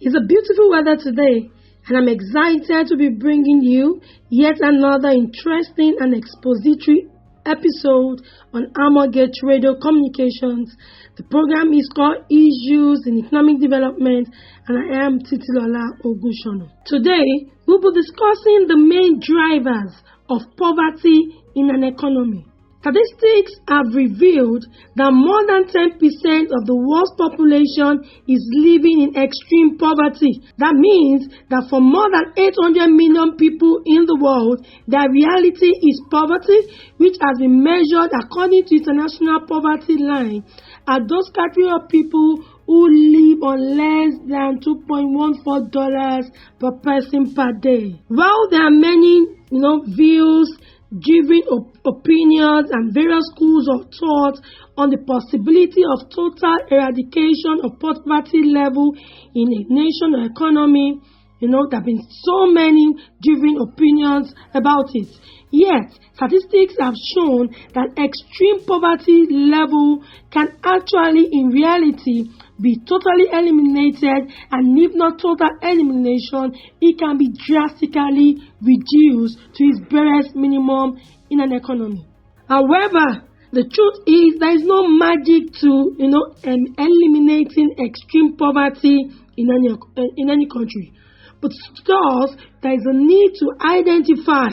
It's a beautiful weather today, and I'm excited to be bringing you yet another interesting and expository episode on Armorgate Radio Communications. The program is called Issues in Economic Development, and I am Titilola Ogushono. Today, we'll be discussing the main drivers of poverty in an economy. Statistics have revealed that more than 10% of the world's population is living in extreme poverty. That means that for more than 800 million people in the world, their reality is poverty, which has been measured according to International Poverty Line as those category of people who live on less than $2.14 per person per day. While there are many, views, giving opinions and various schools of thought on the possibility of total eradication of poverty level in a nation or economy. There have been so many giving opinions about it. Yet, statistics have shown that extreme poverty level can actually, in reality, be totally eliminated, and if not total elimination, it can be drastically reduced to its barest minimum in an economy. However, the truth is there is no magic to eliminating extreme poverty in any country. But thus, there is a need to identify,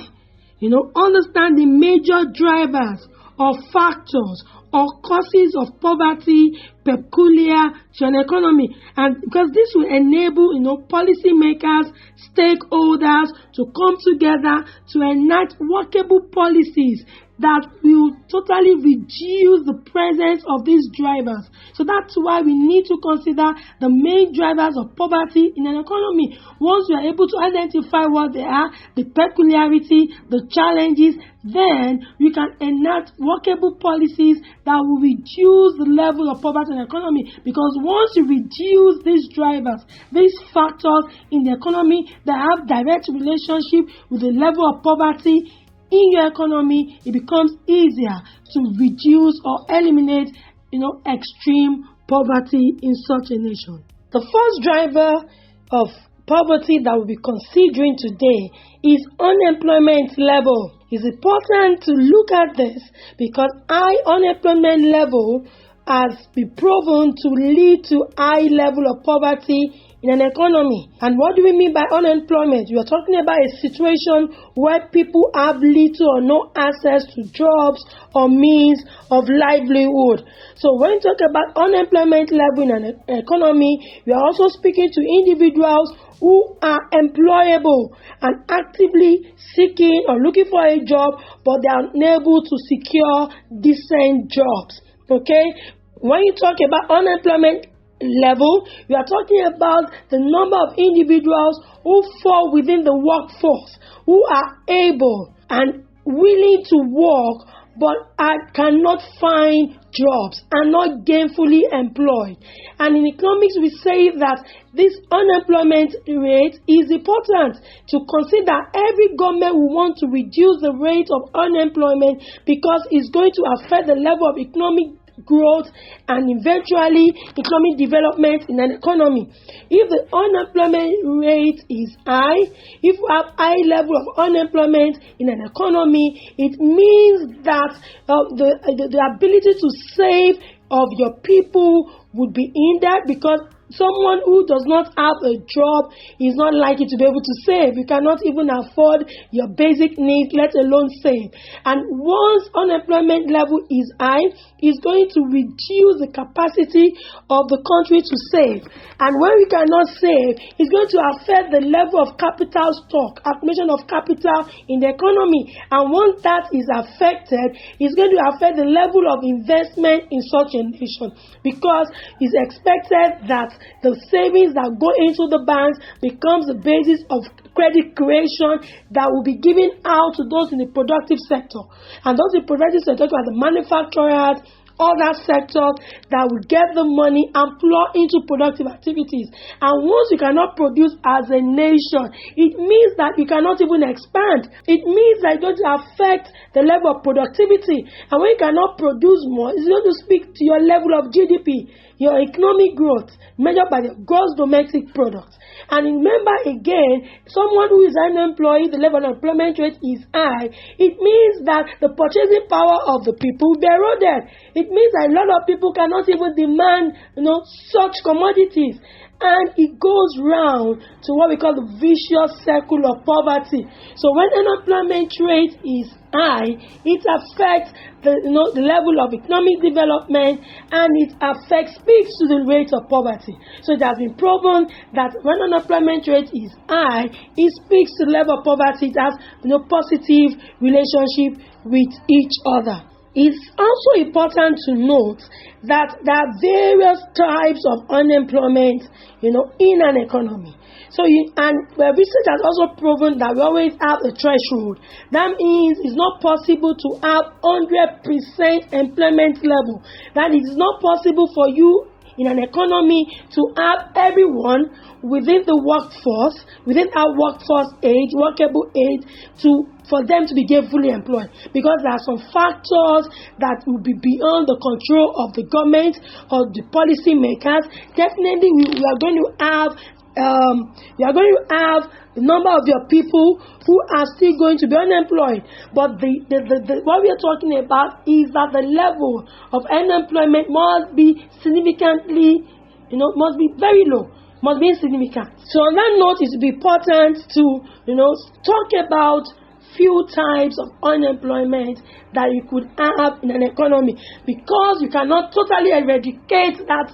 understand the major drivers or factors or causes of poverty peculiar to an economy, and because this will enable policymakers, stakeholders to come together to enact workable policies that will totally reduce the presence of these drivers. So that's why we need to consider the main drivers of poverty in an economy. Once we are able to identify what they are, the peculiarity, the challenges, then we can enact workable policies that will reduce the level of poverty in the economy. Because once you reduce these drivers, these factors in the economy that have direct relationship with the level of poverty in your economy, it becomes easier to reduce or eliminate, extreme poverty in such a nation. The first driver of poverty that we'll be considering today is unemployment level. It's important to look at this because high unemployment level has been proven to lead to high level of poverty in an economy. And what do we mean by unemployment? We are talking about a situation where people have little or no access to jobs or means of livelihood. So when we talk about unemployment level in an economy, we are also speaking to individuals who are employable and actively seeking or looking for a job, but they are unable to secure decent jobs. Okay? When you talk about unemployment level, we are talking about the number of individuals who fall within the workforce, who are able and willing to work, but cannot find jobs, are not gainfully employed. And in economics, we say that this unemployment rate is important to consider. Every government will want to reduce the rate of unemployment because it's going to affect the level of economic growth and eventually economic development in an economy. If the unemployment rate is high, if we have high level of unemployment in an economy, it means that the ability to save of your people would be hindered, because someone who does not have a job is not likely to be able to save. You cannot even afford your basic needs, let alone save. And once unemployment level is high, it's going to reduce the capacity of the country to save. And when we cannot save, it's going to affect the level of capital stock, accumulation of capital in the economy. And once that is affected, it's going to affect the level of investment in such a nation, because it's expected that the savings that go into the banks becomes the basis of credit creation that will be given out to those in the productive sector. And those in the productive sector are the manufacturers, other sectors that will get the money and pour into productive activities. And once you cannot produce as a nation, it means that you cannot even expand. It means that it's going to affect the level of productivity. And when you cannot produce more, it's going to speak to your level of GDP. your economic growth measured by the gross domestic product. And remember again, someone who is unemployed, the level of unemployment rate is high. It means that the purchasing power of the people will be eroded. It means that a lot of people cannot even demand, such commodities. And it goes round to what we call the vicious circle of poverty. So when unemployment rate is high, it affects the level of economic development, and it speaks to the rate of poverty. So it has been proven that when unemployment rate is high, it speaks to the level of poverty. It has positive relationship with each other. It's also important to note that there are various types of unemployment, in an economy. So, research has also proven that we always have a threshold. That means it's not possible to have 100% employment level. That is not possible for you in an economy to have everyone within the workforce, within our workforce age, workable age, for them to be gainfully employed, because there are some factors that will be beyond the control of the government or the policy makers. Definitely, we are going to have the number of your people who are still going to be unemployed. But what we are talking about is that the level of unemployment must be significantly, must be very low, must be insignificant. So on that note, it will be important to, talk about few types of unemployment that you could have in an economy, because you cannot totally eradicate that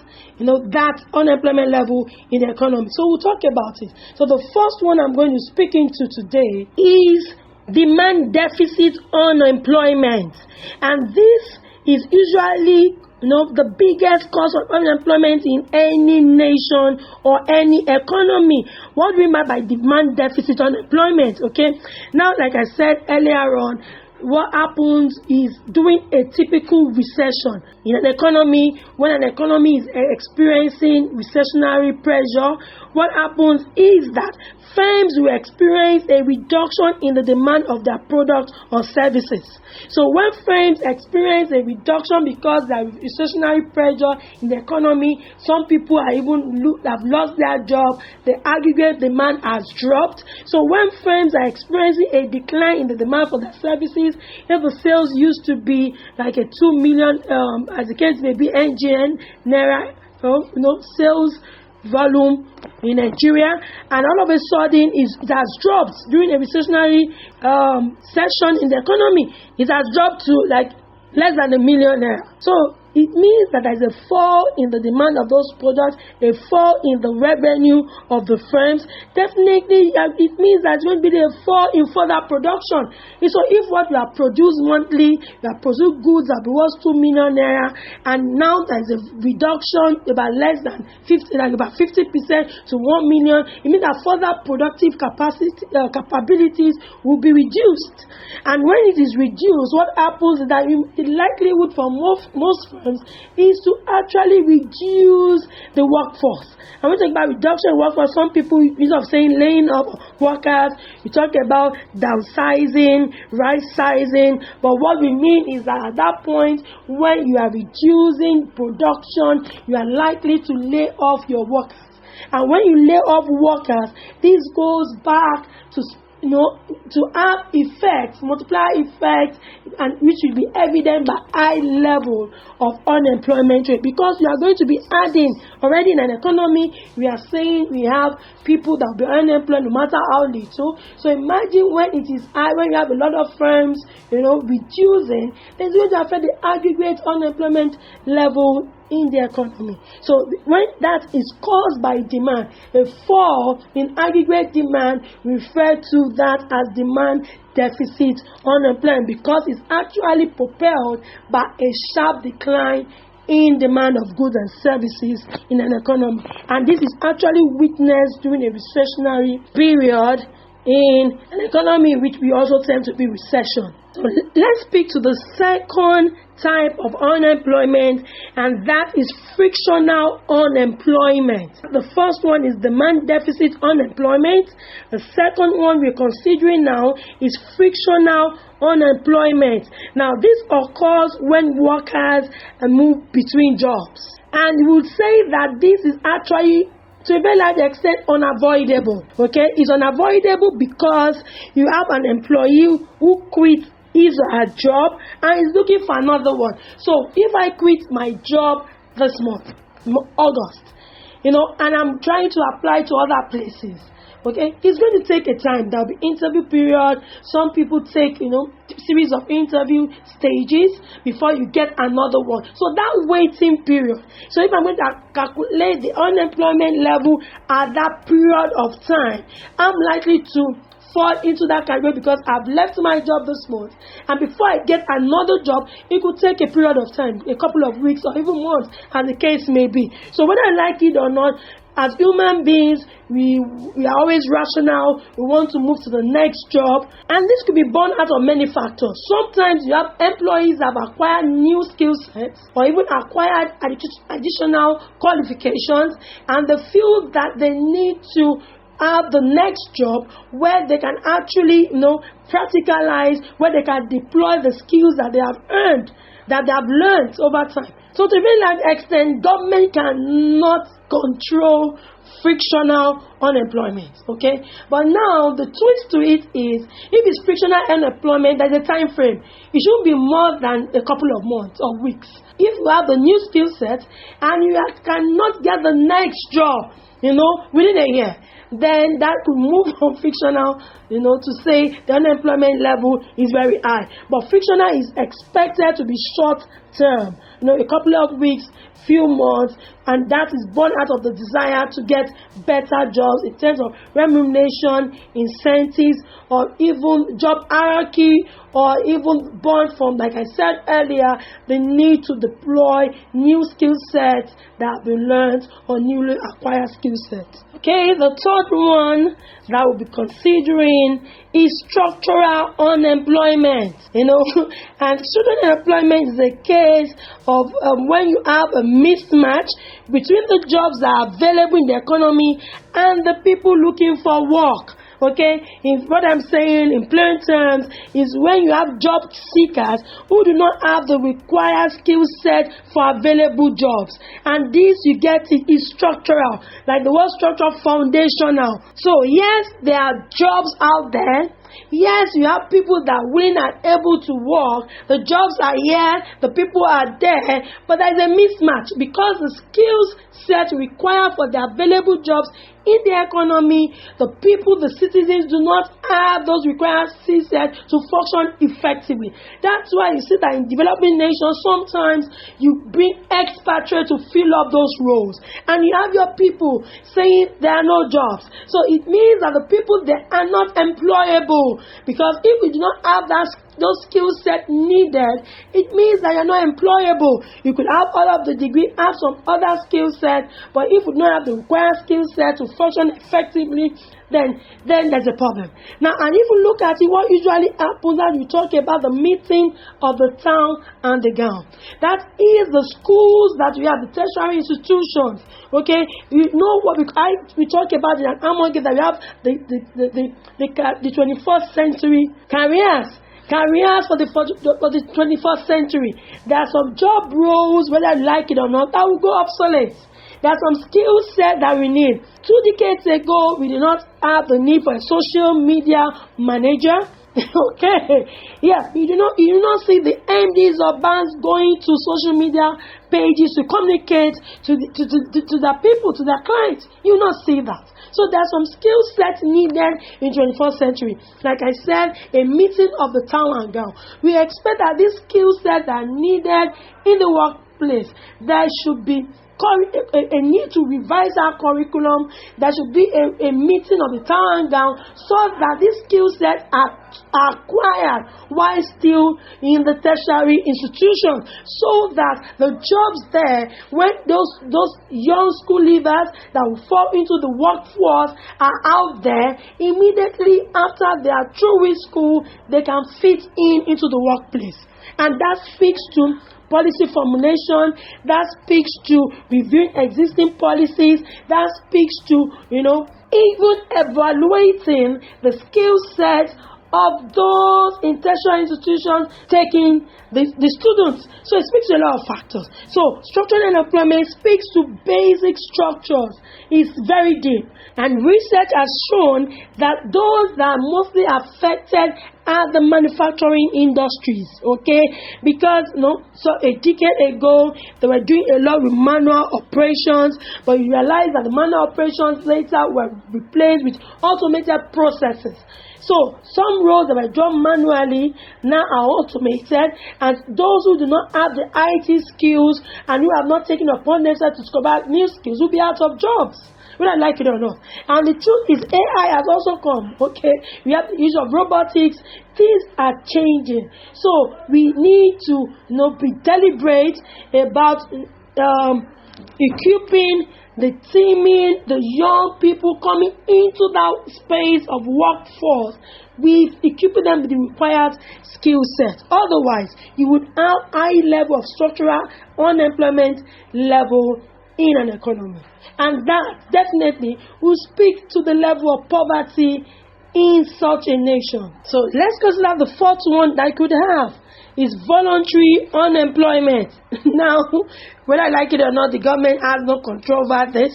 unemployment level in the economy. So we'll talk about it. So the first one I'm going to speak into today is demand deficit unemployment, and this is usually the biggest cause of unemployment in any nation or any economy. What do we mean by demand deficit unemployment? Okay, now, like I said earlier on, what happens is during a typical recession in an economy, when an economy is experiencing recessionary pressure, what happens is that firms will experience a reduction in the demand of their products or services. So when firms experience a reduction because there is recessionary pressure in the economy, some people have lost their job, the aggregate demand has dropped. So when firms are experiencing a decline in the demand for their services, if the sales used to be like a 2 million, as the case may be, NGN, Naira, sales volume in Nigeria, and all of a sudden it has dropped during a recessionary session in the economy. It has dropped to like less than $1 million. So it means that there is a fall in the demand of those products, a fall in the revenue of the firms. Definitely, it means that there's going to be a fall in further production. And so if what you have produced monthly, you have produced goods that worth 2 million naira, and now there's a reduction about less than 50%, like about 50% to 1 million, it means that further productive capabilities will be reduced. And when it is reduced, what happens is that the likelihood for most firms is to actually reduce the workforce. And when we talk about reduction in workforce, some people, instead of saying laying off workers, we talk about downsizing, right sizing. But what we mean is that at that point, when you are reducing production, you are likely to lay off your workers. And when you lay off workers, this goes back to have effects, multiplier effects, and which will be evident by high level of unemployment rate, because we are going to be adding already in an economy. We are saying we have people that will be unemployed no matter how little. So imagine when it is high, when you have a lot of firms, reducing, it's going to affect the aggregate unemployment level in the economy. So when that is caused by demand, a fall in aggregate demand, refer to that as demand deficit unemployment, because it's actually propelled by a sharp decline in demand of goods and services in an economy. And this is actually witnessed during a recessionary period in an economy in which we also tend to be recession. So let's speak to the second type of unemployment, and that is frictional unemployment. The first one is demand deficit unemployment. The second one we're considering now is frictional unemployment. Now, this occurs when workers move between jobs. And we would say that this is actually to a very large extent unavoidable. Okay, it's unavoidable because you have an employee who quits his or her job and is looking for another one. So if I quit my job this month, August, and I'm trying to apply to other places, okay, it's going to take a time. There'll be interview period. Some people take, series of interview stages before you get another one. So that waiting period. So if I'm going to calculate the unemployment level at that period of time, I'm likely to fall into that category because I've left my job this month, and before I get another job, it could take a period of time, a couple of weeks or even months, as the case may be. So whether I like it or not, as human beings, we are always rational. We want to move to the next job, and this could be born out of many factors. Sometimes you have employees that have acquired new skill sets or even acquired additional qualifications, and they feel that they need to have the next job where they can actually, practicalize, where they can deploy the skills that they have earned, that they have learned over time. So to a very large extent, government cannot control frictional unemployment, okay? But now the twist to it is, if it's frictional unemployment, there's a time frame. It shouldn't be more than a couple of months or weeks. If you have the new skill set and you cannot get the next job, within a year, then that could move from frictional, to say the unemployment level is very high. But frictional is expected to be short term, a couple of weeks, few months, and that is born out of the desire to get better jobs in terms of remuneration, incentives, or even job hierarchy, or even born from, like I said earlier, the need to deploy new skill sets that have been learned or newly acquired skill sets. Okay, the third one that we'll be considering is structural unemployment. And structural unemployment is a case of when you have a mismatch between the jobs that are available in the economy and the people looking for work. Okay, what I'm saying in plain terms is when you have job seekers who do not have the required skill set for available jobs, and this you get it is structural, like the word structural, foundational. So yes, there are jobs out there. Yes, you have people that are willing and able to work. The jobs are here, the people are there, but there is a mismatch because the skills set required for the available jobs in the economy, the people, the citizens do not have those required skill sets to function effectively. That's why you see that in developing nations, sometimes you bring expatriates to fill up those roles, and you have your people saying there are no jobs. So it means that the people, they are not employable, because if we do not have those skill set needed, it means that you're not employable. You could have all of the degree, have some other skill set, but if you don't have the required skill set to function effectively, then there's a problem. Now, and if you look at it, what usually happens as we talk about the meeting of the town and the gown, that is the schools that we have, the tertiary institutions. Okay, you know what we talk about in an Armageddon, that we have the 21st century careers for the 21st century. There are some job roles, whether you like it or not, that will go obsolete. There are some skill sets that we need. 2 decades ago, we did not have the need for a social media manager. Okay, yeah, you do not see the MDs of banks going to social media pages to communicate to their people, to their clients. You will not see that. So there are some skill sets needed in 21st century. Like I said, a meeting of the town and gown. We expect that these skill sets are needed in the workplace. There should be a need to revise our curriculum. There should be a meeting of the town and gown so that these skill sets are acquired while still in the tertiary institution, so that the jobs there, when those young school leavers that will fall into the workforce are out there, immediately after they are through with school, they can fit into the workplace. And that speaks to policy formulation, that speaks to reviewing existing policies, that speaks to, even evaluating the skill sets of those in tertiary institutions taking the students. So it speaks to a lot of factors. So structural unemployment speaks to basic structures. It's very deep. And research has shown that those that are mostly affected are the manufacturing industries, okay? Because, so a decade ago, they were doing a lot with manual operations, but you realize that the manual operations later were replaced with automated processes. So some roles that were done manually now are automated, and those who do not have the IT skills and who have not taken upon themselves to discover new skills will be out of jobs, whether I like it or not. And the truth is, AI has also come, okay? We have the use of robotics. Things are changing. So we need to, be deliberate about equipping the teaming, the young people coming into that space of workforce with equipping them with the required skill set. Otherwise, you would have high level of structural unemployment level in an economy. And that definitely will speak to the level of poverty in such a nation. So let's consider the fourth one that I could have is voluntary unemployment. Now, whether I like it or not, the government has no control over this.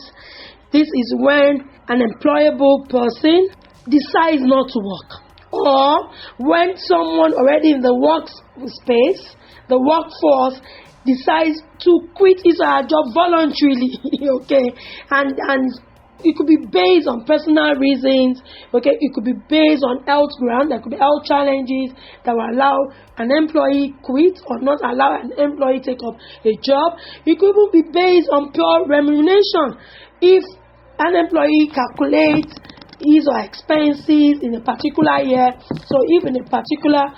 This is when an employable person decides not to work, or when someone already in the workspace, the workforce, decides to quit his or her job voluntarily, okay, and it could be based on personal reasons, okay, it could be based on health grounds, there could be health challenges that will allow an employee quit or not allow an employee take up a job. It could even be based on pure remuneration. If an employee calculates his or expenses in a particular year, so if in a particular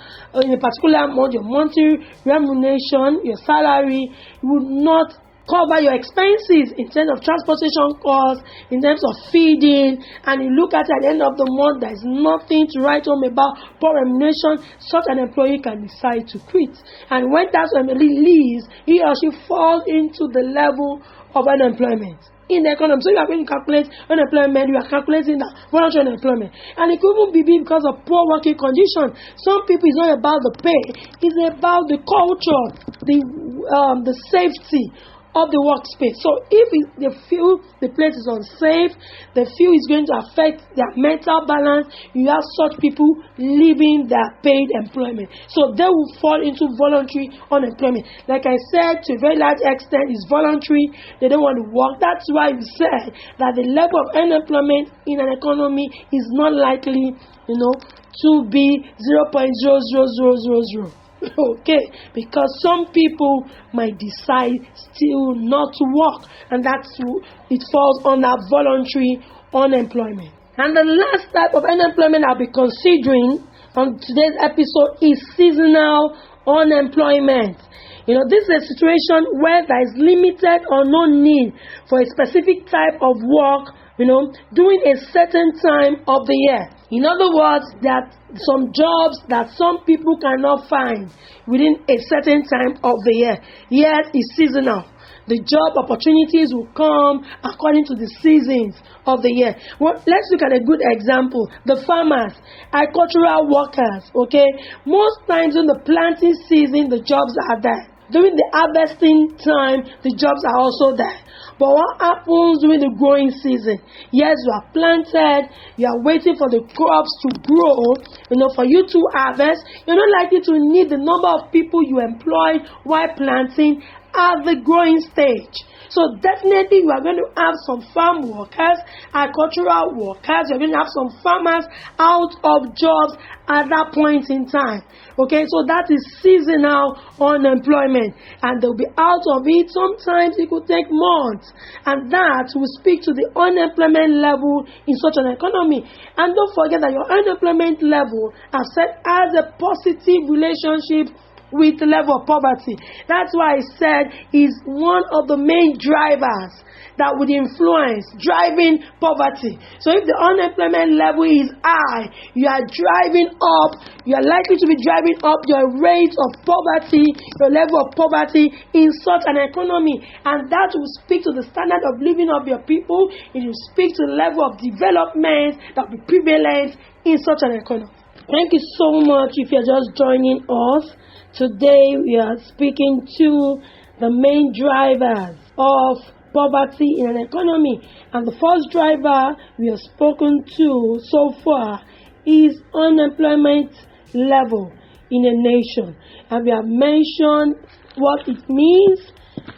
month, your monthly remuneration, your salary would not cover your expenses in terms of transportation costs, in terms of feeding, and you look at the end of the month, there is nothing to write home about poor remuneration, such an employee can decide to quit. And when that employee leaves, he or she falls into the level of unemployment in the economy. So you are going to calculate unemployment, you are calculating the voluntary unemployment. And it could even be because of poor working conditions. Some people, it's not about the pay, it's about the culture, the safety of the workspace. So if they feel the place is unsafe, they feel it's going to affect their mental balance, you have such people leaving their paid employment. So they will fall into voluntary unemployment. Like I said, to a very large extent, it's voluntary. They don't want to work. That's why we said that the level of unemployment in an economy is not likely, to be 0.00000. Okay, because some people might decide still not to work, and it falls under voluntary unemployment. And the last type of unemployment I'll be considering on today's episode is seasonal unemployment. This is a situation where there is limited or no need for a specific type of work, during a certain time of the year. In other words, there are some jobs that some people cannot find within a certain time of the year. Yes, it's seasonal. The job opportunities will come according to the seasons of the year. Well, let's look at a good example. The farmers, agricultural workers, okay? Most times in the planting season, the jobs are there. During the harvesting time, the jobs are also there. But what happens during the growing season? Yes, you are planted, you are waiting for the crops to grow, for you to harvest. You're not likely to need the number of people you employ while planting at the growing stage. So definitely you are going to have some farm workers, agricultural workers, you're going to have some farmers out of jobs at that point in time. Okay, so that is seasonal unemployment, and they'll be out of it. Sometimes it could take months, and that will speak to the unemployment level in such an economy. And don't forget that your unemployment level, I've said, has a positive relationship with the level of poverty. That's why I said is one of the main drivers that would influence driving poverty. So if the unemployment level is high, you are likely to be driving up your rate of poverty, your level of poverty in such an economy, and that will speak to the standard of living of your people. It will speak to the level of development that will be prevalent in such an economy. Thank you so much if you're just joining us. Today we are speaking to the main drivers of poverty in an economy. And the first driver we have spoken to so far is unemployment level in a nation. And we have mentioned what it means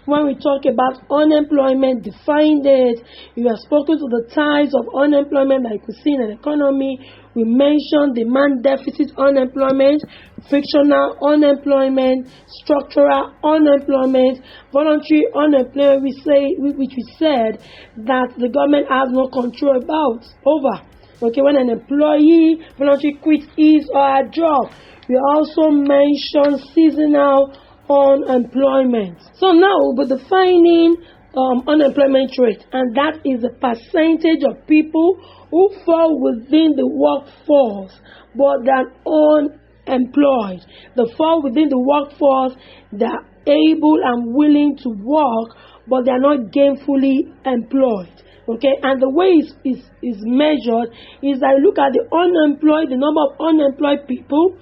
when we talk about unemployment, defined it. We have spoken to the types of unemployment that you could see in an economy. We mentioned demand deficit unemployment, frictional unemployment, structural unemployment, voluntary unemployment, which we said that the government has no control over. Okay, when an employee voluntarily quits his or her job. We also mentioned seasonal unemployment. So now we'll be defining unemployment rate, and that is the percentage of people who fall within the workforce but they are unemployed. They fall within the workforce, they are able and willing to work, but they are not gainfully employed. Okay, and the way is measured is that you look at the number of unemployed people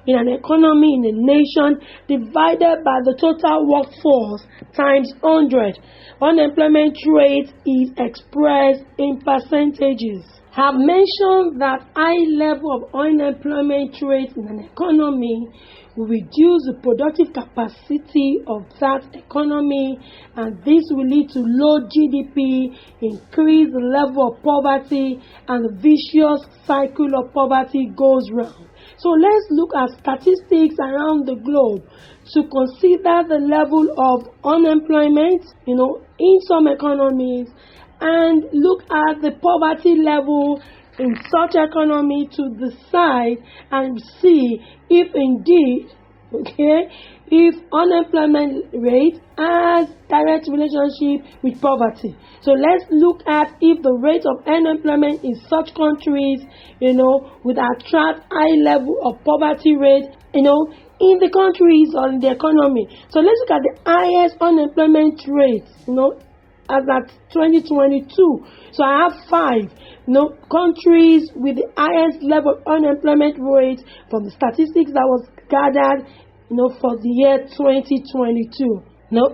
in an economy, in a nation, divided by the total workforce times 100. Unemployment rate is expressed in percentages. I have mentioned that high level of unemployment rate in an economy will reduce the productive capacity of that economy, and this will lead to low GDP, increase the level of poverty, and the vicious cycle of poverty goes round. So let's look at statistics around the globe to consider the level of unemployment, in some economies, and look at the poverty level in such economy to decide and see if indeed, if unemployment rate has direct relationship with poverty. So let's look at if the rate of unemployment in such countries, would attract high level of poverty rate, in the countries or in the economy. So let's look at the highest unemployment rate, as at 2022. So I have 5 countries with the highest level of unemployment rate from the statistics that was gathered for the year 2022.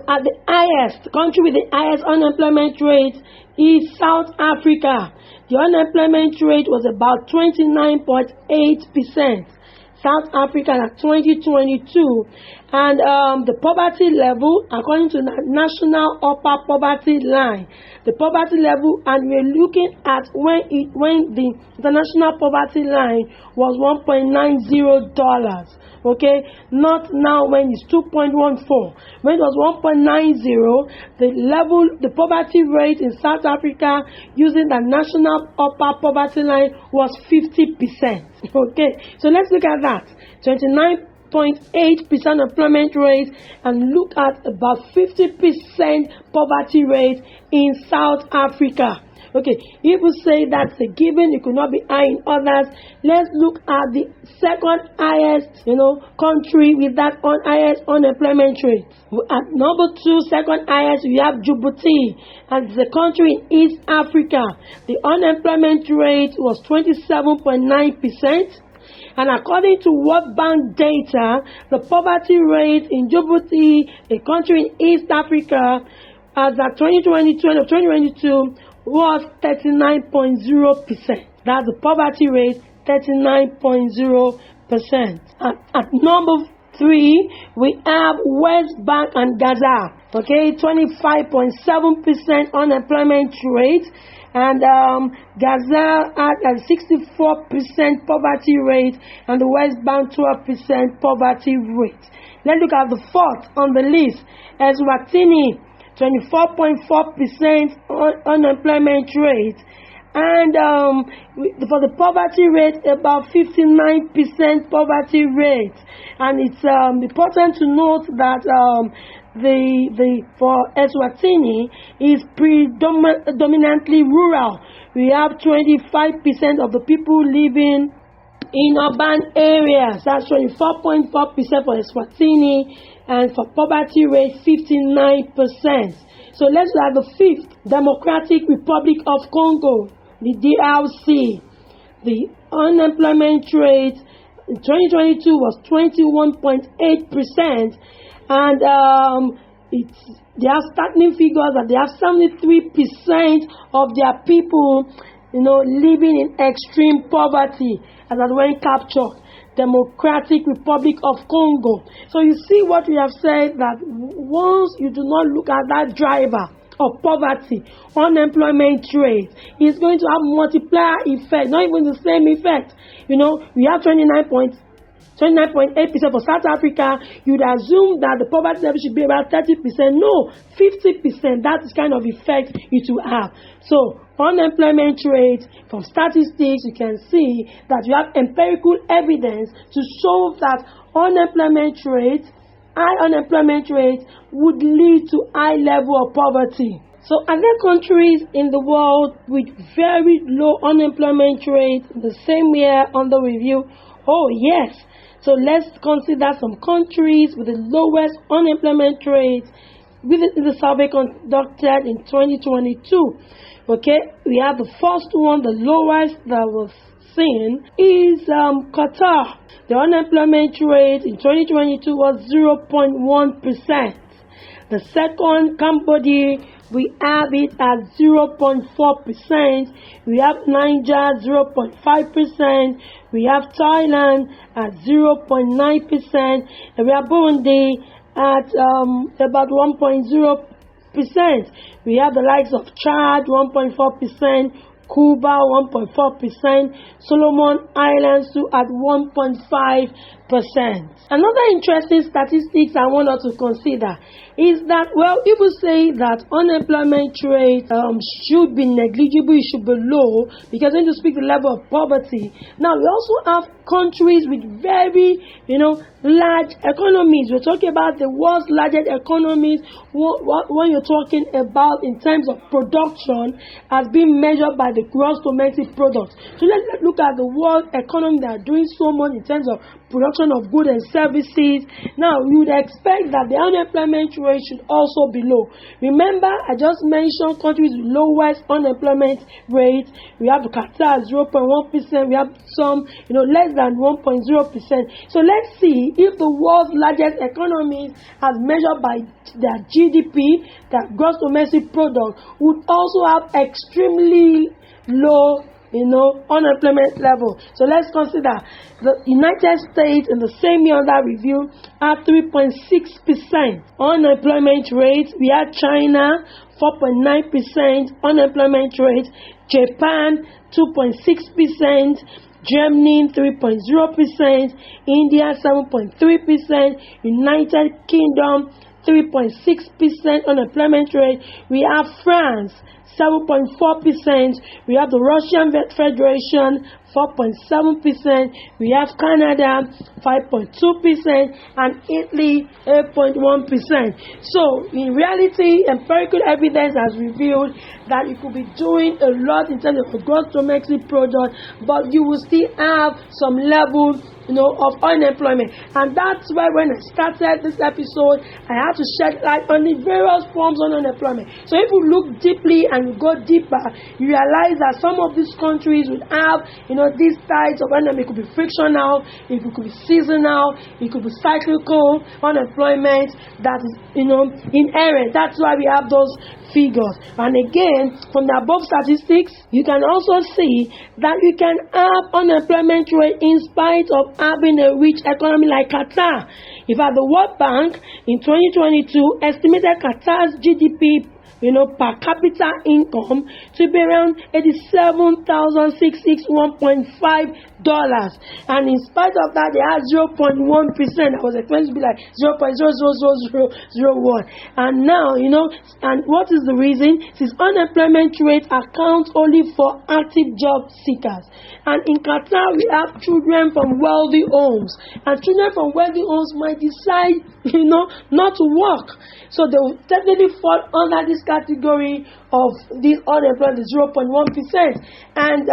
At the highest country with the highest unemployment rate is South Africa. The unemployment rate was about 29.8%. South Africa at 2022, and the poverty level, according to the National Upper Poverty Line, the poverty level, and we're looking at when the international poverty line was $1.90. Okay, not now when it's 2.14. When it was 1.90, the poverty rate in South Africa using the National Upper Poverty Line was 50%. Okay, so let's look at that. 29.8% employment rate, and look at about 50% poverty rate in South Africa. Okay, if we say that's a given, it could not be high in others. Let's look at the second highest, country with that highest unemployment rate. At number 2, second highest, we have Djibouti, and the country in East Africa. The unemployment rate was 27.9%. And according to World Bank data, the poverty rate in Djibouti, a country in East Africa, as at 2022 and 2022, was 39.0%. That's the poverty rate, 39.0%. At number we have West Bank and Gaza. Okay, 25.7% unemployment rate. And Gaza at a 64% poverty rate, and the West Bank 12% poverty rate. Let's look at the fourth on the list. Eswatini, 24.4% unemployment rate. And for the poverty rate, about 59% poverty rate. And it's important to note that for Eswatini is predominantly rural. We have 25% of the people living in urban areas. That's 24.4% for Eswatini, and for poverty rate 59%. So let's look at the fifth, Democratic Republic of Congo, the DRC. The unemployment rate in 2022 was 21.8%, and their starting figures that they have 73% of their people, living in extreme poverty, and that when captured. Democratic Republic of Congo. So you see what we have said, that once you do not look at that driver of poverty, unemployment rate, is going to have multiplier effect, not even the same effect. We have 29.8% for South Africa. You'd assume that the poverty level should be about 30%. No, 50%. That is kind of effect it will have. So unemployment rate, from statistics, you can see that you have empirical evidence to show that high unemployment rate would lead to high level of poverty. So are there countries in the world with very low unemployment rate the same year under review? Oh yes. So let's consider some countries with the lowest unemployment rate within the survey conducted in 2022. Okay, we have the first one, the lowest that was seen is Qatar. The unemployment rate in 2022 was 0.1%. The second, Cambodia, we have it at 0.4%. We have Niger, 0.5%. We have Thailand at 0.9%. And we have Burundi at about 1.0%. We have the likes of Chad, 1.4%. Cuba, 1.4%. Solomon Islands, too, at 1.5%. Another interesting statistics I want us to consider is that, people say that unemployment rate should be negligible, it should be low, because when you speak the level of poverty. Now, we also have countries with very, large economies. We're talking about the world's largest economies. When you're talking about in terms of production, has been measured by the gross domestic product. So let's look at the world economy that are doing so much in terms of production of goods and services. Now, you would expect that the unemployment rate should also be low. Remember, I just mentioned countries with lowest unemployment rate. We have Qatar 0.1%. We have some, less than 1.0%. So let's see if the world's largest economies, as measured by their GDP, their gross domestic product, would also have extremely low unemployment level. So let's consider the United States in the same year under review at 3.6% unemployment rate. We have China 4.9% unemployment rate, Japan 2.6%, Germany 3.0%, India 7.3%, United Kingdom 3.6% unemployment rate. We have France 7.4%. We have the Russian Federation 4.7%. We have Canada 5.2%, and Italy 8.1%. So in reality, empirical evidence has revealed that you could be doing a lot in terms of the gross domestic product, but you will still have some level of unemployment. And that's why when I started this episode, I had to shed light on the various forms of unemployment. So if you look deeply and you go deeper, you realize that some of these countries would have, these types of unemployment. It could be frictional, it could be seasonal, it could be cyclical unemployment that is, inherent. That's why we have those figures. And again, from the above statistics, you can also see that you can have unemployment rate in spite of having a rich economy like Qatar. In fact, the World Bank in 2022 estimated Qatar's GDP per capita income to be around $87,661.5. And in spite of that, they had 0.1%. I was expecting to be like 0.00001. And now, and what is the reason? Since unemployment rate accounts only for active job seekers. And in Qatar, we have children from wealthy homes. And children from wealthy homes might decide, not to work. So they will definitely fall under this category of this unemployment, 0.1%. And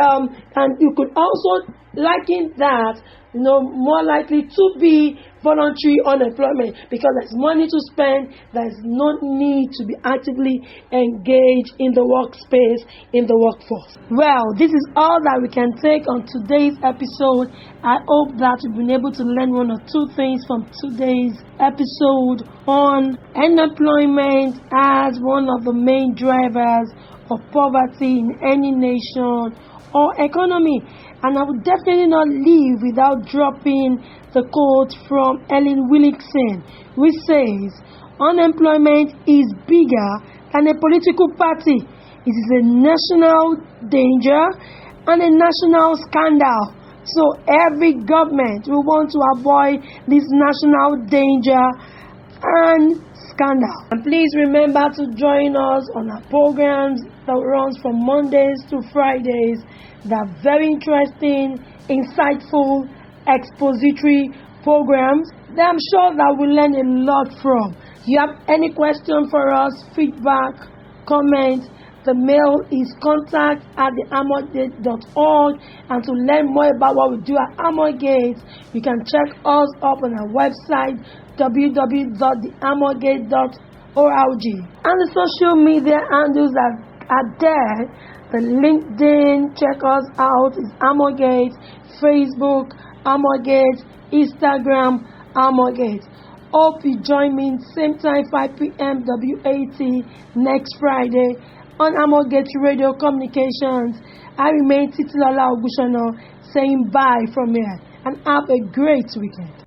you could also liken that, more likely to be voluntary unemployment, because there's money to spend, there's no need to be actively engaged in the workspace, in the workforce. Well, this is all that we can take on today's episode. I hope that you've been able to learn one or two things from today's episode on unemployment as one of the main drivers of poverty in any nation or economy. And I would definitely not leave without dropping the quote from Ellen Willickson, which says, unemployment is bigger than a political party. It is a national danger and a national scandal. So every government will want to avoid this national danger and scandal. And please remember to join us on our programs that runs from Mondays to Fridays. They're very interesting, insightful, expository programs that I'm sure that we'll learn a lot from. If you have any question for us, feedback, comment, the mail is contact@thearmorgate.org. And to learn more about what we do at Armorgate, you can check us up on our website, www.thearmorgate.org. And the social media handles that are there. The LinkedIn, check us out, is Armorgate, Facebook, Armorgate, Instagram, Armorgate. Hope you join me same time, 5 p.m. WAT next Friday on Armorgate Radio Communications. I remain Titilola Ogunsona saying bye from here and have a great weekend.